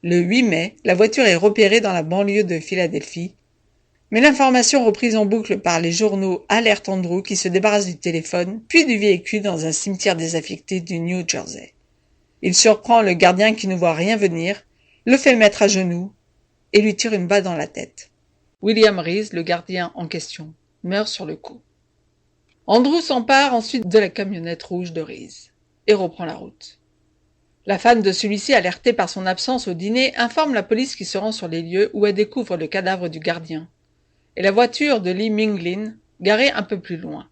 Le 8 mai, la voiture est repérée dans la banlieue de Philadelphie, mais l'information reprise en boucle par les journaux alerte Andrew qui se débarrasse du téléphone, puis du véhicule dans un cimetière désaffecté du New Jersey. Il surprend le gardien qui ne voit rien venir, le fait mettre à genoux et lui tire une balle dans la tête. William Reese, le gardien en question, meurt sur le coup. Andrew s'empare ensuite de la camionnette rouge de Reese et reprend la route. La femme de celui-ci, alertée par son absence au dîner, informe la police qui se rend sur les lieux où elle découvre le cadavre du gardien et la voiture de Lee Minglin, garée un peu plus loin.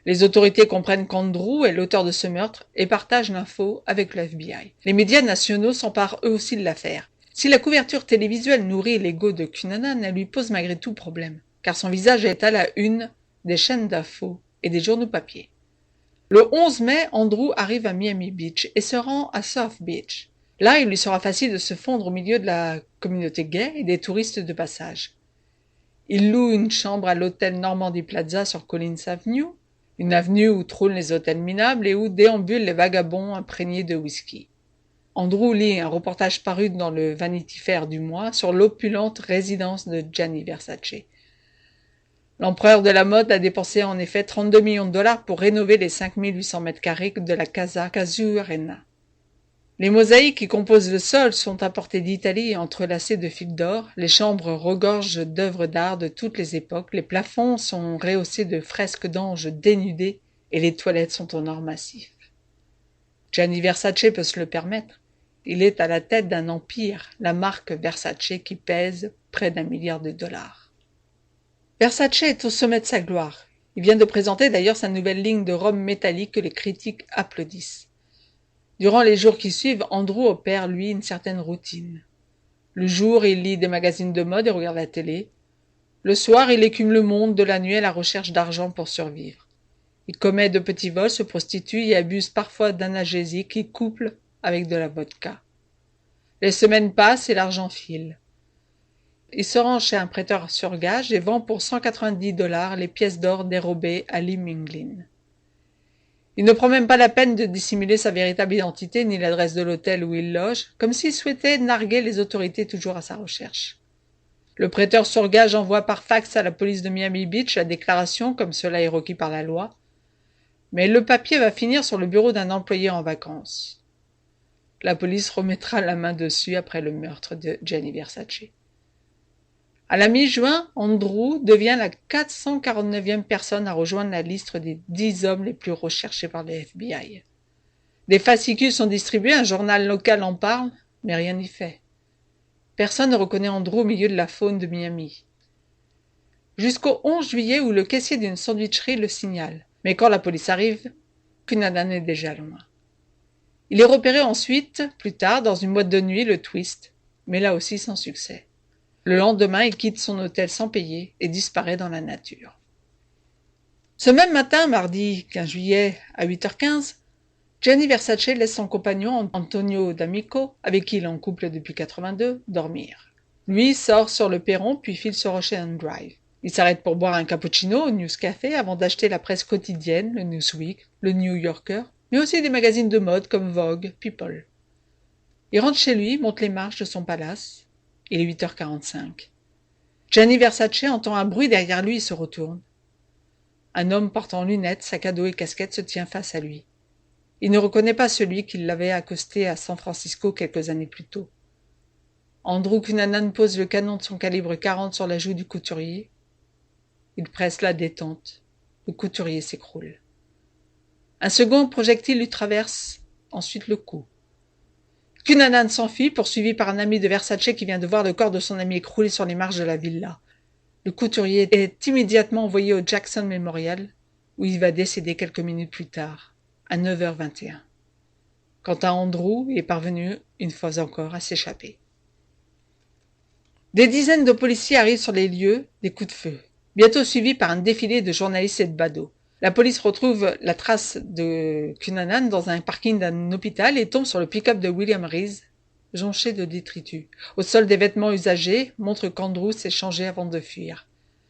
Les autorités comprennent qu'Andrew est l'auteur de ce meurtre et partagent l'info avec le FBI. Les médias nationaux s'emparent eux aussi de l'affaire. Si la couverture télévisuelle nourrit l'ego de Cunanan, elle lui pose malgré tout problème, car son visage est à la une des chaînes d'infos et des journaux papier. Le 11 mai, Andrew arrive à Miami Beach et se rend à South Beach. Là, il lui sera facile de se fondre au milieu de la communauté gay et des touristes de passage. Il loue une chambre à l'hôtel Normandy Plaza sur Collins Avenue, une avenue où trônent les hôtels minables et où déambulent les vagabonds imprégnés de whisky. Andrew lit un reportage paru dans le Vanity Fair du mois sur l'opulente résidence de Gianni Versace. L'empereur de la mode a dépensé en effet 32 millions de dollars pour rénover les 5800 mètres carrés de la Casa Casuarina. Les mosaïques qui composent le sol sont importées d'Italie et entrelacées de fils d'or, les chambres regorgent d'œuvres d'art de toutes les époques, les plafonds sont rehaussés de fresques d'anges dénudés et les toilettes sont en or massif. Gianni Versace peut se le permettre. Il est à la tête d'un empire, la marque Versace qui pèse près d'1 milliard de dollars. Versace est au sommet de sa gloire. Il vient de présenter d'ailleurs sa nouvelle ligne de robes métalliques que les critiques applaudissent. Durant les jours qui suivent, Andrew opère, lui, une certaine routine. Le jour, il lit des magazines de mode et regarde la télé. Le soir, il écume le monde de la nuit à la recherche d'argent pour survivre. Il commet de petits vols, se prostitue et abuse parfois d'analgésiques qu'il couple avec de la vodka. Les semaines passent et l'argent file. Il se rend chez un prêteur sur gage et vend pour 190 $ les pièces d'or dérobées à Lee Minglin. Il ne prend même pas la peine de dissimuler sa véritable identité ni l'adresse de l'hôtel où il loge, comme s'il souhaitait narguer les autorités toujours à sa recherche. Le prêteur sur gage envoie par fax à la police de Miami Beach la déclaration, comme cela est requis par la loi. Mais le papier va finir sur le bureau d'un employé en vacances. La police remettra la main dessus après le meurtre de Gianni Versace. À la mi-juin, Andrew devient la 449e personne à rejoindre la liste des 10 hommes les plus recherchés par le FBI. Des fascicules sont distribués, un journal local en parle, mais rien n'y fait. Personne ne reconnaît Andrew au milieu de la faune de Miami. Jusqu'au 11 juillet où le caissier d'une sandwicherie le signale. Mais quand la police arrive, Cunanan est déjà loin. Il est repéré ensuite, plus tard, dans une boîte de nuit, le Twist, mais là aussi sans succès. Le lendemain, il quitte son hôtel sans payer et disparaît dans la nature. Ce même matin, mardi 15 juillet, à 8h15, Gianni Versace laisse son compagnon Antonio D'Amico, avec qui il est en couple depuis 82, dormir. Lui sort sur le perron puis file sur Ocean Drive. Il s'arrête pour boire un cappuccino au News Café avant d'acheter la presse quotidienne, le Newsweek, le New Yorker, mais aussi des magazines de mode comme Vogue, People. Il rentre chez lui, monte les marches de son palace. Il est 8h45. Gianni Versace entend un bruit derrière lui et se retourne. Un homme portant lunettes, sac à dos et casquette se tient face à lui. Il ne reconnaît pas celui qui l'avait accosté à San Francisco quelques années plus tôt. Andrew Cunanan pose le canon de son calibre 40 sur la joue du couturier. Il presse la détente. Le couturier s'écroule. Un second projectile lui traverse ensuite le cou. Cunanan s'enfuit, poursuivi par un ami de Versace qui vient de voir le corps de son ami écroulé sur les marches de la villa. Le couturier est immédiatement envoyé au Jackson Memorial, où il va décéder quelques minutes plus tard, à 9h21. Quant à Andrew, il est parvenu, une fois encore, à s'échapper. Des dizaines de policiers arrivent sur les lieux, des coups de feu, bientôt suivis par un défilé de journalistes et de badauds. La police retrouve la trace de Cunanan dans un parking d'un hôpital et tombe sur le pick-up de William Reese, jonché de détritus. Au sol des vêtements usagés montre qu'Andrew s'est changé avant de fuir.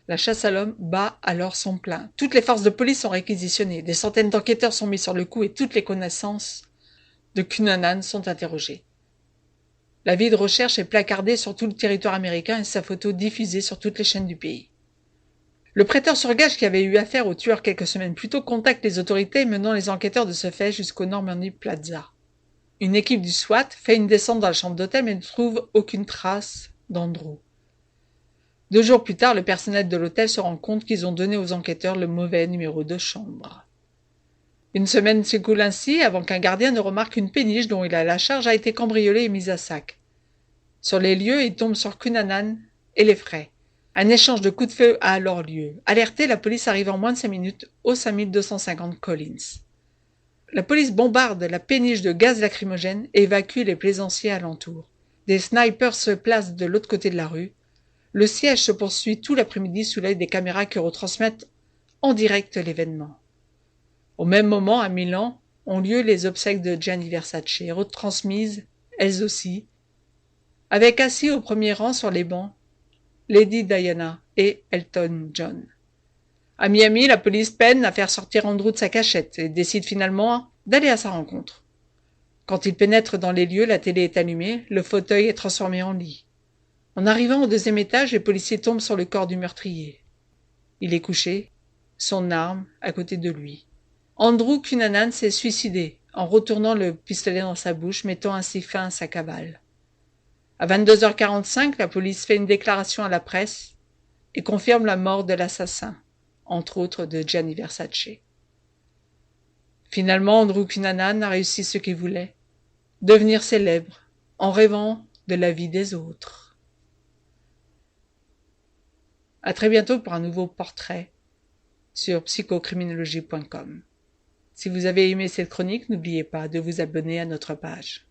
La chasse à l'homme bat alors son plein. Toutes les forces de police sont réquisitionnées, des centaines d'enquêteurs sont mis sur le coup et toutes les connaissances de Cunanan sont interrogées. L'avis de recherche est placardé sur tout le territoire américain et sa photo diffusée sur toutes les chaînes du pays. Le prêteur sur gage qui avait eu affaire au tueur quelques semaines plus tôt contacte les autorités menant les enquêteurs de ce fait jusqu'au Normandy Plaza. Une équipe du SWAT fait une descente dans la chambre d'hôtel mais ne trouve aucune trace d'Andrew. 2 jours plus tard, le personnel de l'hôtel se rend compte qu'ils ont donné aux enquêteurs le mauvais numéro de chambre. Une semaine s'écoule ainsi avant qu'un gardien ne remarque qu'une péniche dont il a la charge a été cambriolée et mise à sac. Sur les lieux, il tombe sur Cunanan et les frais. Un échange de coups de feu a alors lieu. Alertée, la police arrive en moins de 5 minutes au 5250 Collins. La police bombarde la péniche de gaz lacrymogène et évacue les plaisanciers alentours. Des snipers se placent de l'autre côté de la rue. Le siège se poursuit tout l'après-midi sous l'œil des caméras qui retransmettent en direct l'événement. Au même moment, à Milan, ont lieu les obsèques de Gianni Versace, retransmises, elles aussi, avec assis au premier rang sur les bancs, Lady Diana et Elton John. À Miami, la police peine à faire sortir Andrew de sa cachette et décide finalement d'aller à sa rencontre. Quand il pénètre dans les lieux, la télé est allumée, le fauteuil est transformé en lit. En arrivant au 2e étage, les policiers tombent sur le corps du meurtrier. Il est couché, son arme à côté de lui. Andrew Cunanan s'est suicidé en retournant le pistolet dans sa bouche, mettant ainsi fin à sa cavale. À 22h45, la police fait une déclaration à la presse et confirme la mort de l'assassin, entre autres de Gianni Versace. Finalement, Andrew Cunanan a réussi ce qu'il voulait, devenir célèbre en rêvant de la vie des autres. À très bientôt pour un nouveau portrait sur psychocriminologie.com. Si vous avez aimé cette chronique, n'oubliez pas de vous abonner à notre page.